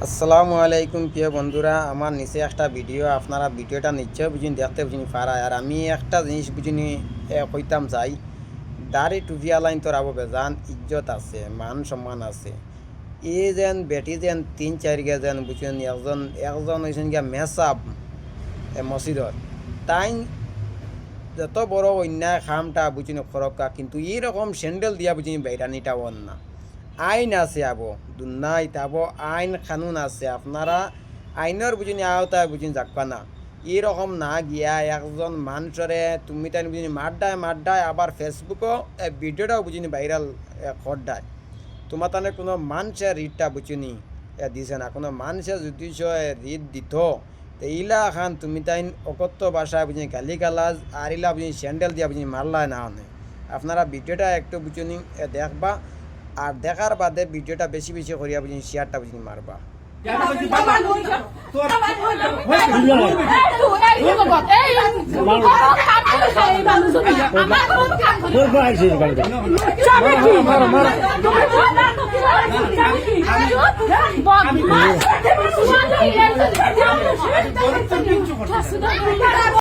আসসালামু আলাইকুম প্রিয় বন্ধুরা, আমার নিচে একটা ভিডিও, আপনারা ভিডিওটা নিশ্চয় বুঝিনি, দেখতে বুঝিনি পারায়। আর আমি একটা জিনিস বুঝিনি কইতাম চাই, দাড়ি টুপিয়া লাইন তোর আবো বেজান ইজ্জত আছে, মান সম্মান আছে। ই যেন বেটি যেন 3-4 যেন বুঝছেন, একজন একজন হয়েছেন গিয়া মেসাব মসজিদর, তাই যত বড় অন্যায় খামটা বুঝিনি খরক্কা, কিন্তু এইরকম স্যান্ডেল দিয়া বুঝিনি বাইরানিটা অন না। আইন আছে আবো দুনাই তাবো, আইন কানুন আছে, আপনারা আইনের বুঝিনি আওতায় বুঝিনি যাকবা না। এরকম না গিয়া একজন মানুষরে তুমি তাই বুঝিনি মাড্ডায় আবার ফেসবুকও ভিডিওটাও বুঝিনি ভাইরাল করডায়। তোমার তাহলে কোনো মানুষের রিটটা বুঝিনি দিছে না, কোনো মানুষের যদি রিট দিত তো ইলা খান তুমি তাই অকথ্য ভাষায় বুঝিনি গালি গালাজ আর ইলা বুঝিনি স্যান্ডেল দিয়া বুঝিনি মারলায় না অনেক। আপনারা ভিডিওটা একটু বুঝিনি দেখবা, আর দেখার বাদে ভিডিওটা বেশি বেশি করিয়া বুঝি শেয়ারটা বুঝি মারবা।